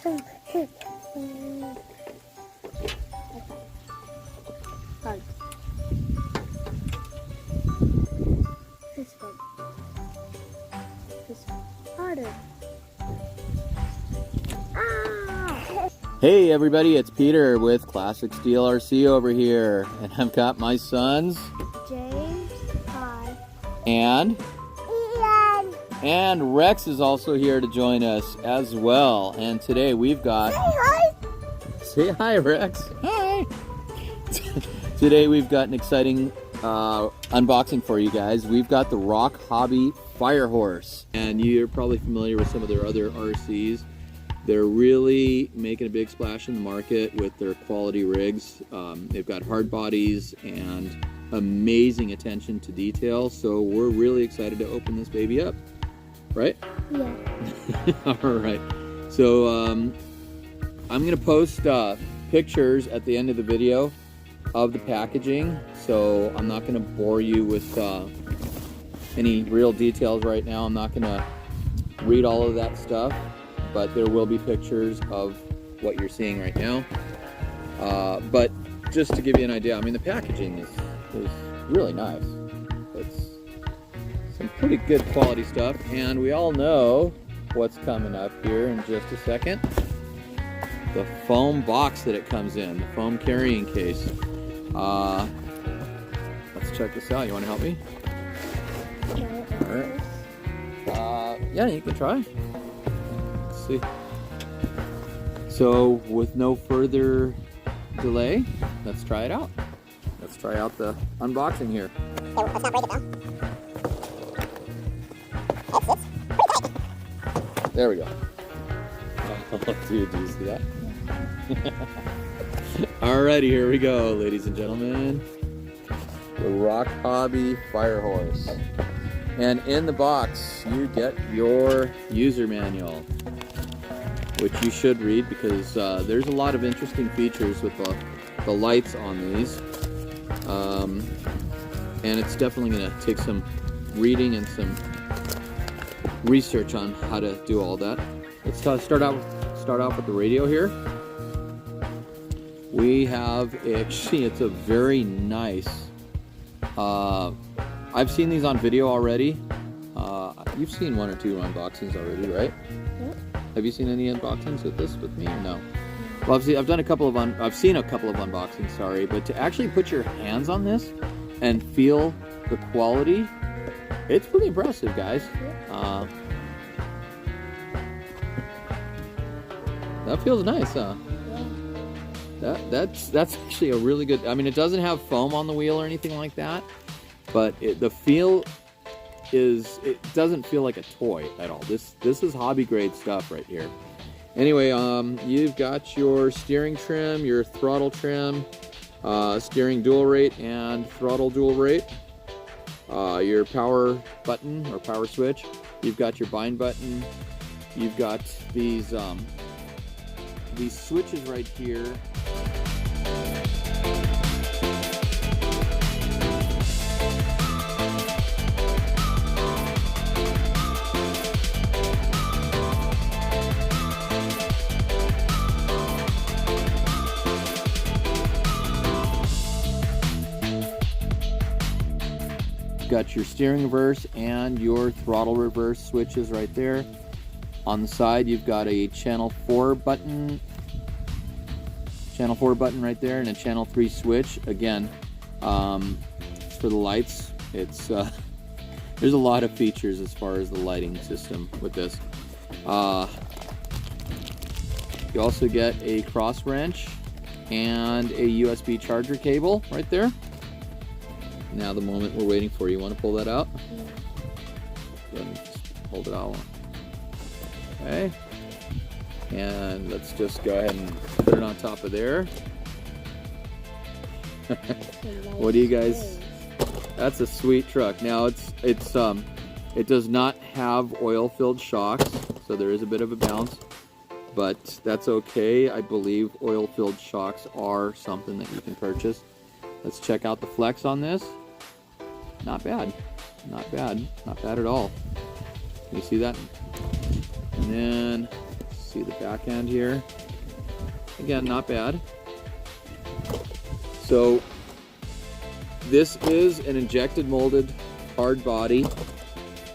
Hard. This one. This one. Harder. Ah! Hey everybody, it's Peter with Classic Steel RC over here, and I've got my sons James, hi, and Ian, and Rex is also here to join us as well. And today we've got say hi Rex. Hi. Today we've got an exciting unboxing for you guys. We've got the RocHobby Fire Horse, and you're probably familiar with some of their other RCs. They're really making a big splash in the market with their quality rigs. They've got hard bodies and amazing attention to detail, so we're really excited to open this baby up, right? Yeah. All right, so I'm gonna post pictures at the end of the video of the packaging, so I'm not gonna bore you with any real details right now. I'm not gonna read all of that stuff, but there will be pictures of what you're seeing right now. But just to give you an idea, I mean, the packaging is really nice. It's some pretty good quality stuff, and we all know what's coming up here in just a second. The foam box that it comes in, the foam carrying case. Let's check this out. You want to help me? All right. Yeah, you can try. See. So with no further delay, let's try it out. Let's try out the unboxing here. So let's not break it down. It's pretty tight. There we go. Oh, dude, do you see that? Alrighty, here we go, ladies and gentlemen. The RocHobby Fire Horse. And in the box, you get your user manual, which you should read because there's a lot of interesting features with the lights on these. And it's definitely going to take some reading and some research on how to do all that. Let's start off with the radio here. We have, actually, it's a very nice, I've seen these on video already. You've seen one or two unboxings already, right? Yep. Have you seen any unboxings with this with me or no? Well, I've seen a couple of unboxings, sorry, but to actually put your hands on this and feel the quality, it's pretty impressive, guys. That feels nice, huh? Yeah. That's actually a really good. I mean, it doesn't have foam on the wheel or anything like that, but the feel is, it doesn't feel like a toy at all. This is hobby grade stuff right here. Anyway, you've got your steering trim, your throttle trim, steering dual rate and throttle dual rate, your power button or power switch. You've got your bind button. You've got these switches right here. Got your steering reverse and your throttle reverse switches right there. On the side, you've got a channel 4 button right there, and a channel 3 switch. Again, for the lights, it's there's a lot of features as far as the lighting system with this. You also get a cross wrench and a USB charger cable right there. Now the moment we're waiting for. You want to pull that out? Yeah. Let me just hold it out. Okay. And let's just go ahead and put it on top of there. What do you guys? That's a sweet truck. Now it does not have oil-filled shocks, so there is a bit of a bounce, but that's okay. I believe oil-filled shocks are something that you can purchase. Let's check out the flex on this. Not bad. Not bad. Not bad at all. Can you see that? And then See the back end here. Again, not bad. So this is an injected molded hard body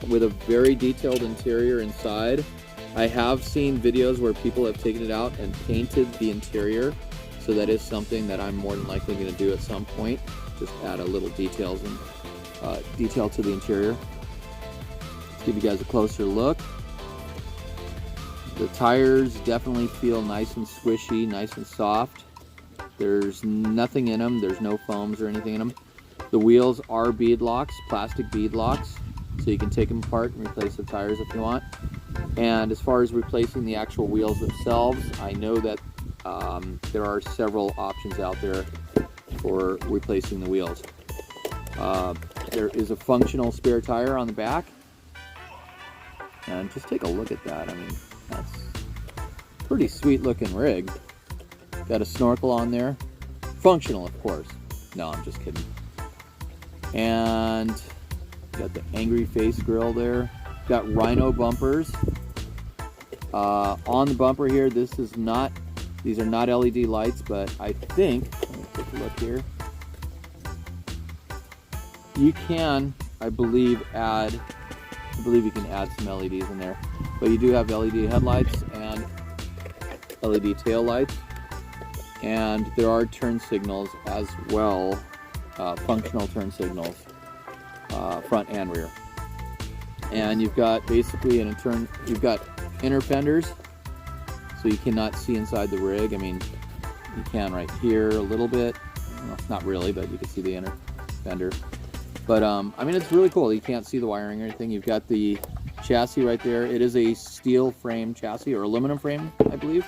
with a very detailed interior inside. I have seen videos where people have taken it out and painted the interior, so that is something that I'm more than likely going to do at some point. Just add a little detail to the interior. Let's give you guys a closer look. The tires definitely feel nice and squishy, nice and soft. There's nothing in them. There's no foams or anything in them. The wheels are bead locks, plastic bead locks, so you can take them apart and replace the tires if you want. And as far as replacing the actual wheels themselves, I know that there are several options out there for replacing the wheels. There is a functional spare tire on the back. And just take a look at that. I mean, that's a pretty sweet looking rig. Got a snorkel on there. Functional, of course. No, I'm just kidding. And got the angry face grill there. Got rhino bumpers. On the bumper here, these are not LED lights, but I think, let me take a look here. You can, I believe you can add some LEDs in there. But you do have LED headlights and LED tail lights. And there are turn signals as well, functional turn signals, front and rear. And you've got basically you've got inner fenders, so you cannot see inside the rig. I mean, you can right here a little bit, well, not really, but you can see the inner fender. But I mean, it's really cool. You can't see the wiring or anything. You've got the chassis right there. It is a steel frame chassis, or aluminum frame, I believe.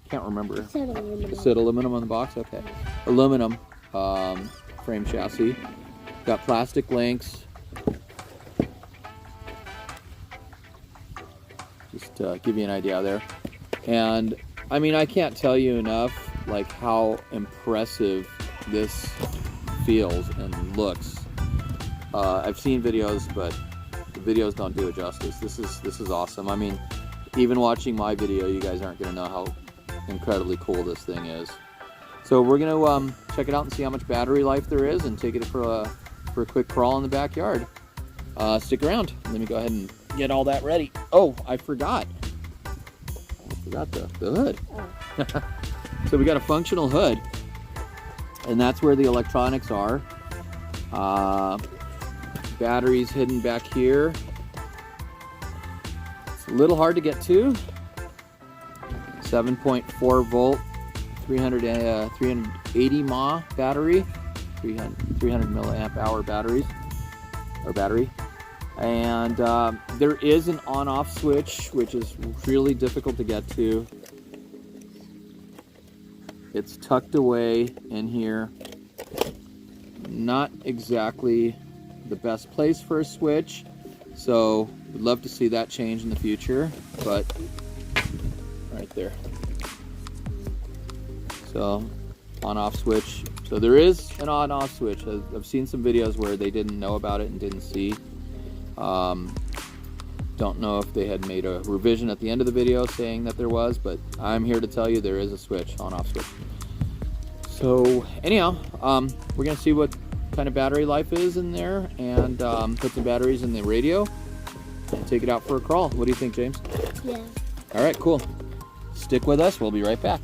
Can't remember. It said aluminum. It said aluminum on the box? Okay. Aluminum frame chassis. Got plastic links. Just to give you an idea there. And I mean, I can't tell you enough like how impressive this feels and looks. I've seen videos, but the videos don't do it justice. This is awesome. I mean, even watching my video, you guys aren't going to know how incredibly cool this thing is. So we're gonna check it out and see how much battery life there is, and take it for a quick crawl in the backyard. Stick around. Let me go ahead and get all that ready. Oh, I forgot the hood. Oh. So we got a functional hood, and that's where the electronics are. Batteries hidden back here. It's a little hard to get to. 7.4 volt, 380 mAh battery, 300 milliamp hour battery. And there is an on-off switch, which is really difficult to get to. It's tucked away in here. Not exactly the best place for a switch, so we'd love to see that change in the future, but right there. So on-off switch. So there is an on-off switch. I've seen some videos where they didn't know about it and didn't see. Don't know if they had made a revision at the end of the video saying that there was, but I'm here to tell you there is a switch, on-off switch. So anyhow, we're gonna see what kind of battery life is in there, and put some batteries in the radio and take it out for a crawl. What do you think, James? Yeah. All right, cool. Stick with us. We'll be right back.